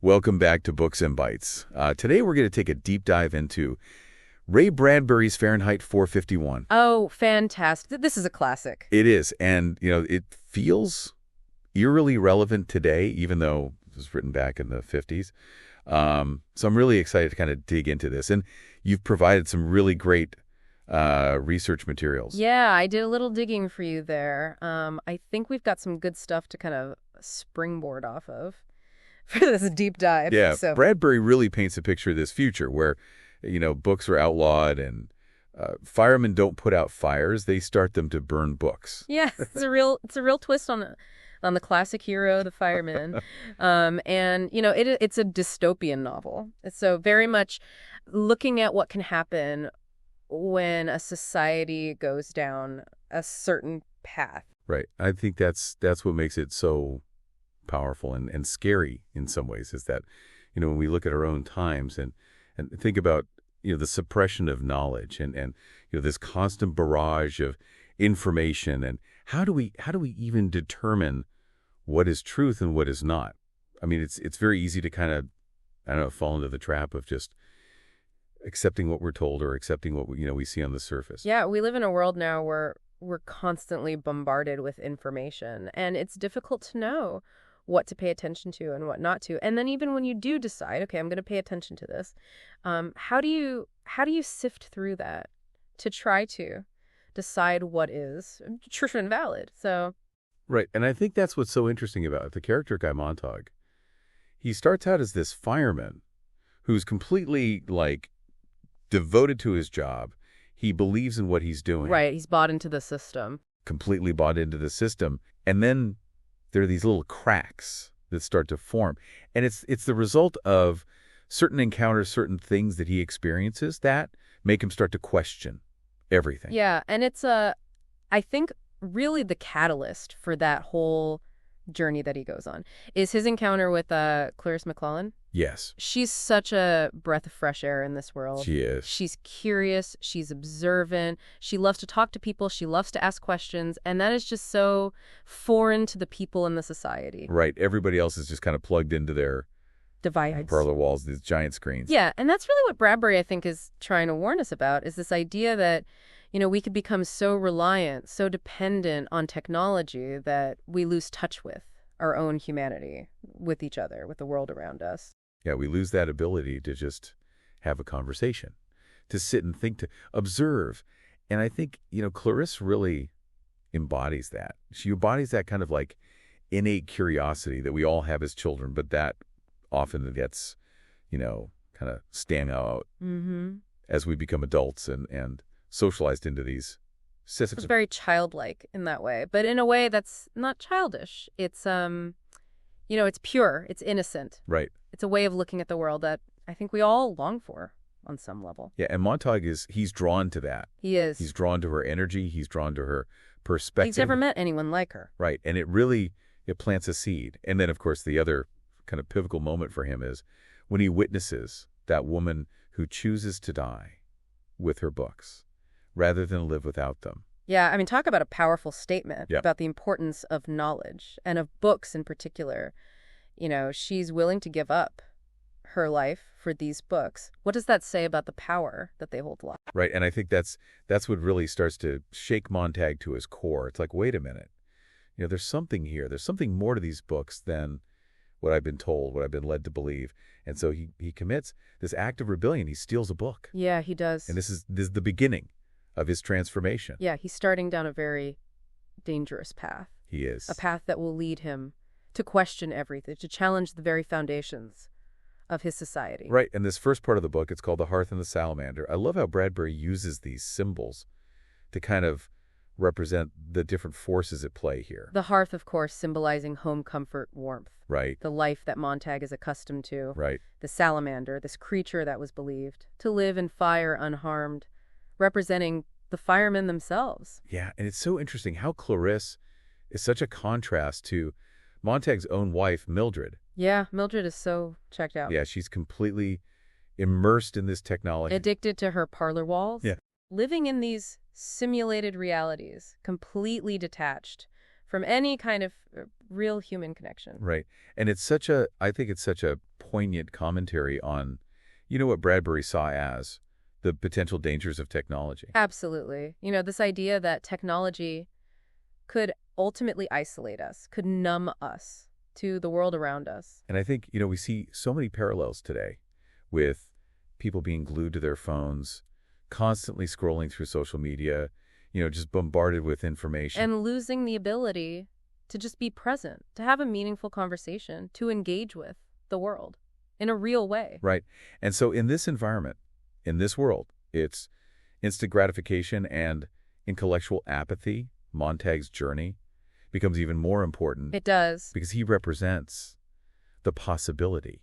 Welcome back to Books and Bites. Today we're going to take a deep dive into Ray Bradbury's Fahrenheit 451. Oh, fantastic. This is a classic. It is, and it feels eerily relevant today, even though it was written back in the 50s. So I'm really excited to kind of dig into this. And you've provided some really great research materials. Yeah, I did a little digging for you there. I think we've got some good stuff to kind of springboard off of for this deep dive. Yeah, so. Bradbury really paints a picture of this future where, books are outlawed and firemen don't put out fires; they start them to burn books. Yeah, it's a real twist on the classic hero, the fireman. And it's a dystopian novel. So very much looking at what can happen when a society goes down a certain path. Right. I think that's what makes it so powerful and scary in some ways, is that, when we look at our own times and think about, the suppression of knowledge and this constant barrage of information, and how do we even determine what is truth and what is not? I mean, it's very easy to kind of, fall into the trap of just accepting what we're told or accepting what we see on the surface. Yeah, we live in a world now where we're constantly bombarded with information, and it's difficult to know what to pay attention to and what not to. And then even when you do decide, okay, I'm going to pay attention to this, how do you sift through that to try to decide what is true and valid? So, right, and I think that's what's so interesting about it. The character Guy Montag, he starts out as this fireman who's completely devoted to his job. He believes in what he's doing. Right, he's bought into the system. Completely bought into the system. And then there are these little cracks that start to form. And it's the result of certain encounters, certain things that he experiences that make him start to question everything. Yeah, and it's I think really the catalyst for that whole journey that he goes on is his encounter with Clarisse McClellan. Yes. She's such a breath of fresh air in this world. She is. She's curious. She's observant. She loves to talk to people. She loves to ask questions. And that is just so foreign to the people in the society. Right. Everybody else is just kind of plugged into their divides. Parlor walls, these giant screens. Yeah. And that's really what Bradbury, I think, is trying to warn us about, is this idea that, we could become so reliant, so dependent on technology that we lose touch with our own humanity, with each other, with the world around us. Yeah, we lose that ability to just have a conversation, to sit and think, to observe. And I think, Clarisse really embodies that. She embodies that kind of innate curiosity that we all have as children, but that often gets, kind of stand out as we become adults and socialized into these systems. It's very childlike in that way, but in a way that's not childish. It's, it's pure, it's innocent. Right. It's a way of looking at the world that I think we all long for on some level. Yeah, and Montag he's drawn to that. He is. He's drawn to her energy. He's drawn to her perspective. He's never met anyone like her. Right, and it plants a seed. And then, of course, the other kind of pivotal moment for him is when he witnesses that woman who chooses to die with her books rather than live without them. Yeah, I mean, talk about a powerful statement Yep. about the importance of knowledge and of books in particular. She's willing to give up her life for these books. What does that say about the power that they hold aloft? Right, and I think that's what really starts to shake Montag to his core. It's like, wait a minute. There's something here. There's something more to these books than what I've been told, what I've been led to believe. And so he commits this act of rebellion. He steals a book. Yeah, he does. And this is the beginning of his transformation. Yeah, he's starting down a very dangerous path. He is. A path that will lead him to question everything, to challenge the very foundations of his society. Right, and this first part of the book, it's called The Hearth and the Salamander. I love how Bradbury uses these symbols to kind of represent the different forces at play here. The hearth, of course, symbolizing home comfort, warmth. Right. The life that Montag is accustomed to. Right. The salamander, this creature that was believed to live in fire unharmed, representing the firemen themselves. Yeah, and it's so interesting how Clarisse is such a contrast to Montag's own wife, Mildred. Yeah, Mildred is so checked out. Yeah, she's completely immersed in this technology. Addicted to her parlor walls. Yeah. Living in these simulated realities, completely detached from any kind of real human connection. Right. And I think it's such a poignant commentary on, what Bradbury saw as the potential dangers of technology. Absolutely. This idea that technology could ultimately isolate us, could numb us to the world around us. And I think, we see so many parallels today with people being glued to their phones, constantly scrolling through social media, just bombarded with information. And losing the ability to just be present, to have a meaningful conversation, to engage with the world in a real way. Right. And so in this environment, in this world, it's instant gratification and intellectual apathy. Montag's journey becomes even more important. It does. Because he represents the possibility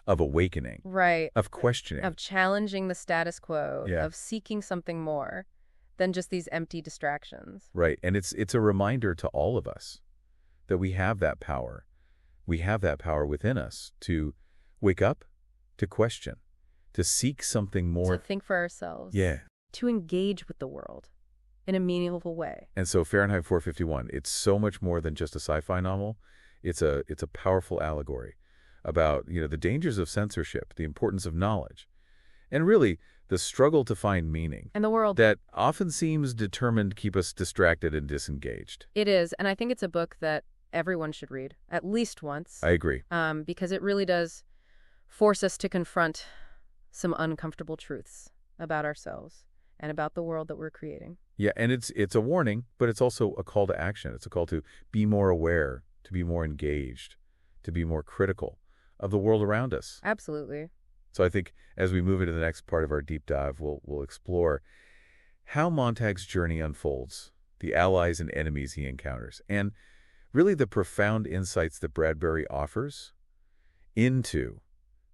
of awakening. Right. Of questioning. Of challenging the status quo. Yeah. Of seeking something more than just these empty distractions. Right. And it's a reminder to all of us that we have that power. We have that power within us to wake up, to question, to seek something more. To think for ourselves. Yeah. To engage with the world in a meaningful way. And so Fahrenheit 451, it's so much more than just a sci-fi novel. It's a powerful allegory about, the dangers of censorship, the importance of knowledge, and really the struggle to find meaning. And the world that often seems determined to keep us distracted and disengaged. It is, and I think it's a book that everyone should read at least once. I agree. Because it really does force us to confront some uncomfortable truths about ourselves and about the world that we're creating. Yeah, and it's a warning, but it's also a call to action. It's a call to be more aware, to be more engaged, to be more critical of the world around us. Absolutely. So I think as we move into the next part of our deep dive, we'll explore how Montag's journey unfolds, the allies and enemies he encounters, and really the profound insights that Bradbury offers into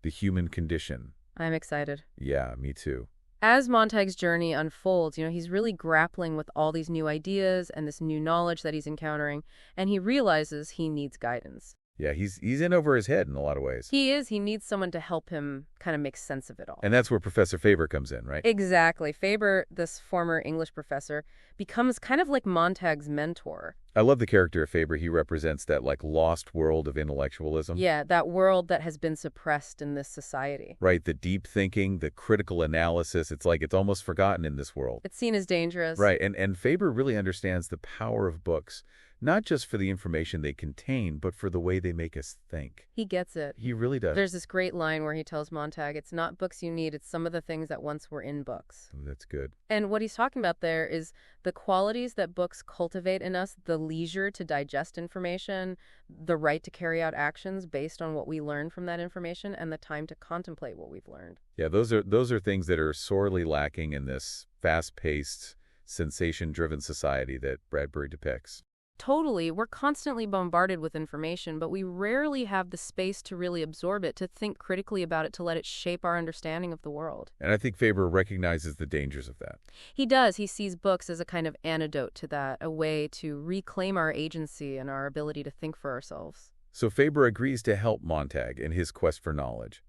the human condition. I'm excited. Yeah, me too. As Montag's journey unfolds, he's really grappling with all these new ideas and this new knowledge that he's encountering, and he realizes he needs guidance. Yeah, he's in over his head in a lot of ways. He is. He needs someone to help him kind of make sense of it all. And that's where Professor Faber comes in, right? Exactly. Faber, this former English professor, becomes kind of like Montag's mentor. I love the character of Faber. He represents that lost world of intellectualism. Yeah, that world that has been suppressed in this society. Right, the deep thinking, the critical analysis. It's like it's almost forgotten in this world. It's seen as dangerous. Right, and Faber really understands the power of books, not just for the information they contain, but for the way they make us think. He gets it. He really does. There's this great line where he tells Montag, it's not books you need, it's some of the things that once were in books. Oh, that's good. And what he's talking about there is the qualities that books cultivate in us, the leisure to digest information, the right to carry out actions based on what we learn from that information, and the time to contemplate what we've learned. Yeah, those are things that are sorely lacking in this fast-paced, sensation-driven society that Bradbury depicts. Totally. We're constantly bombarded with information, but we rarely have the space to really absorb it, to think critically about it, to let it shape our understanding of the world. And I think Faber recognizes the dangers of that. He does. He sees books as a kind of antidote to that, a way to reclaim our agency and our ability to think for ourselves. So Faber agrees to help Montag in his quest for knowledge.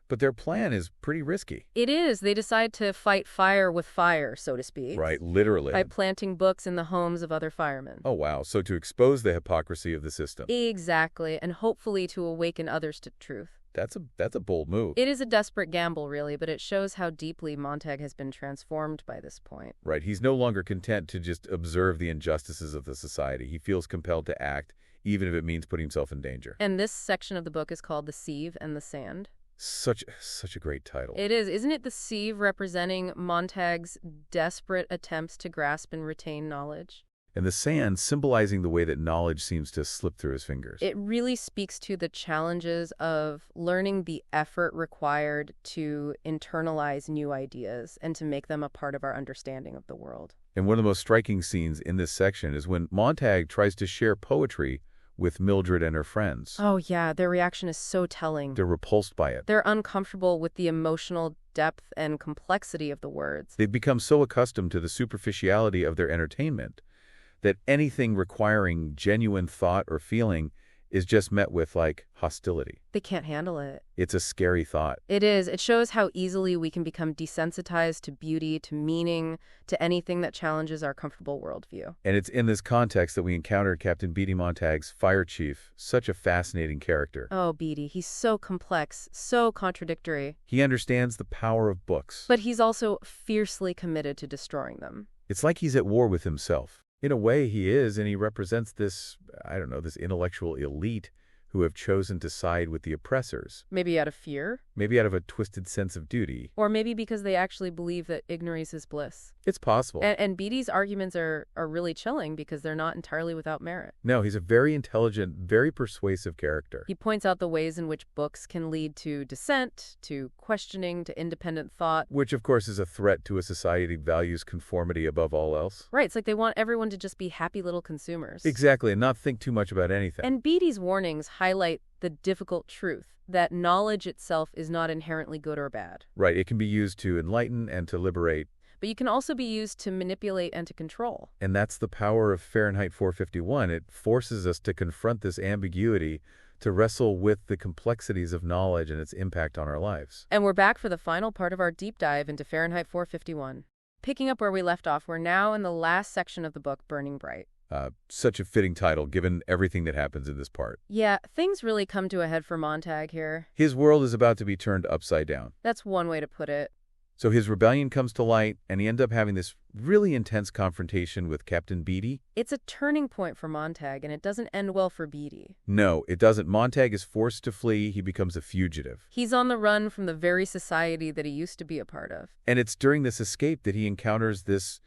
But their plan is pretty risky. It is. They decide to fight fire with fire, so to speak. Right, literally. By planting books in the homes of other firemen. Oh, wow. So to expose the hypocrisy of the system. Exactly, and hopefully to awaken others to truth. That's a bold move. It is a desperate gamble, really, but it shows how deeply Montag has been transformed by this point. Right. He's no longer content to just observe the injustices of the society. He feels compelled to act, even if it means putting himself in danger. And this section of the book is called The Sieve and the Sand. Such a great title. It is. Isn't it the sieve representing Montag's desperate attempts to grasp and retain knowledge? And the sand symbolizing the way that knowledge seems to slip through his fingers. It really speaks to the challenges of learning the effort required to internalize new ideas and to make them a part of our understanding of the world. And one of the most striking scenes in this section is when Montag tries to share poetry with Mildred and her friends. Oh, yeah. Their reaction is so telling. They're repulsed by it. They're uncomfortable with the emotional depth and complexity of the words. They've become so accustomed to the superficiality of their entertainment that anything requiring genuine thought or feeling is just met with, like, hostility. They can't handle it. It's a scary thought. It is. It shows how easily we can become desensitized to beauty, to meaning, to anything that challenges our comfortable worldview. And it's in this context that we encounter Captain Guy Montag's fire chief, such a fascinating character. Oh, Beatty, he's so complex, so contradictory. He understands the power of books. But he's also fiercely committed to destroying them. It's like he's at war with himself. In a way, he is, and he represents this, I don't know, this intellectual elite who have chosen to side with the oppressors. Maybe out of fear? Maybe out of a twisted sense of duty. Or maybe because they actually believe that ignorance is bliss. It's possible. And Beatty's arguments are really chilling because they're not entirely without merit. No, he's a very intelligent, very persuasive character. He points out the ways in which books can lead to dissent, to questioning, to independent thought. Which, of course, is a threat to a society that values conformity above all else. Right, it's like they want everyone to just be happy little consumers. Exactly, and not think too much about anything. And Beatty's warnings highlight the difficult truth that knowledge itself is not inherently good or bad. Right, it can be used to enlighten and to liberate. But you can also be used to manipulate and to control. And that's the power of Fahrenheit 451. It forces us to confront this ambiguity, to wrestle with the complexities of knowledge and its impact on our lives. And we're back for the final part of our deep dive into Fahrenheit 451. Picking up where we left off, we're now in the last section of the book, Burning Bright. Such a fitting title, given everything that happens in this part. Yeah, things really come to a head for Montag here. His world is about to be turned upside down. That's one way to put it. So his rebellion comes to light, and he ends up having this really intense confrontation with Captain Beatty. It's a turning point for Montag, and it doesn't end well for Beatty. No, it doesn't. Montag is forced to flee. He becomes a fugitive. He's on the run from the very society that he used to be a part of. And it's during this escape that he encounters this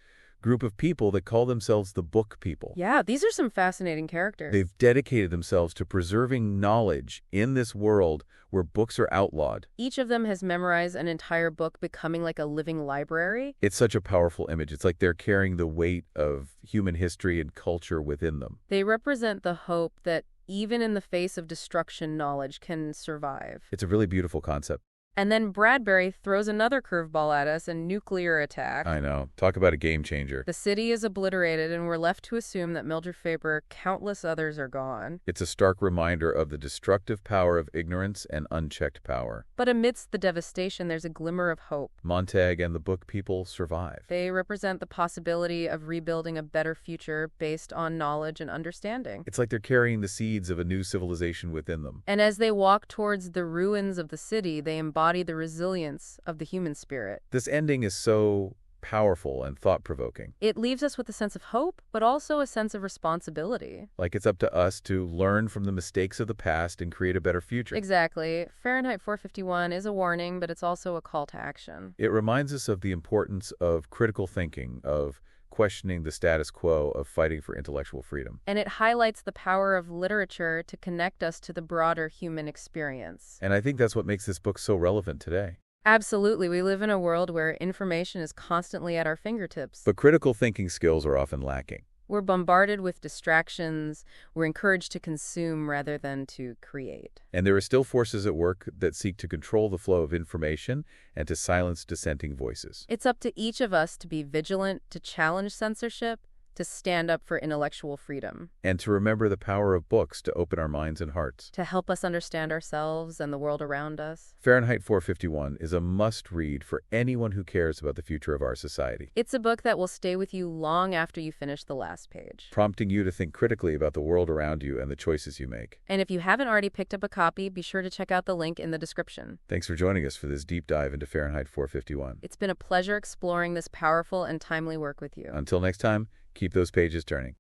group of people that call themselves the Book People. Yeah, these are some fascinating characters. They've dedicated themselves to preserving knowledge in this world where books are outlawed. Each of them has memorized an entire book, becoming like a living library. It's such a powerful image. It's like they're carrying the weight of human history and culture within them. They represent the hope that even in the face of destruction, knowledge can survive. It's a really beautiful concept. And then Bradbury throws another curveball at us, a nuclear attack. I know. Talk about a game changer. The city is obliterated, and we're left to assume that Mildred Faber, countless others, are gone. It's a stark reminder of the destructive power of ignorance and unchecked power. But amidst the devastation, there's a glimmer of hope. Montag and the Book People survive. They represent the possibility of rebuilding a better future based on knowledge and understanding. It's like they're carrying the seeds of a new civilization within them. And as they walk towards the ruins of the city, they embody the resilience of the human spirit. This ending is so powerful and thought-provoking. It leaves us with a sense of hope, but also a sense of responsibility. Like it's up to us to learn from the mistakes of the past and create a better future. Exactly. Fahrenheit 451 is a warning, but it's also a call to action. It reminds us of the importance of critical thinking, of questioning the status quo, of fighting for intellectual freedom. And it highlights the power of literature to connect us to the broader human experience. And I think that's what makes this book so relevant today. Absolutely. We live in a world where information is constantly at our fingertips. But critical thinking skills are often lacking. We're bombarded with distractions. We're encouraged to consume rather than to create. And there are still forces at work that seek to control the flow of information and to silence dissenting voices. It's up to each of us to be vigilant, to challenge censorship, to stand up for intellectual freedom. And to remember the power of books to open our minds and hearts. To help us understand ourselves and the world around us. Fahrenheit 451 is a must-read for anyone who cares about the future of our society. It's a book that will stay with you long after you finish the last page. Prompting you to think critically about the world around you and the choices you make. And if you haven't already picked up a copy, be sure to check out the link in the description. Thanks for joining us for this deep dive into Fahrenheit 451. It's been a pleasure exploring this powerful and timely work with you. Until next time, keep those pages turning.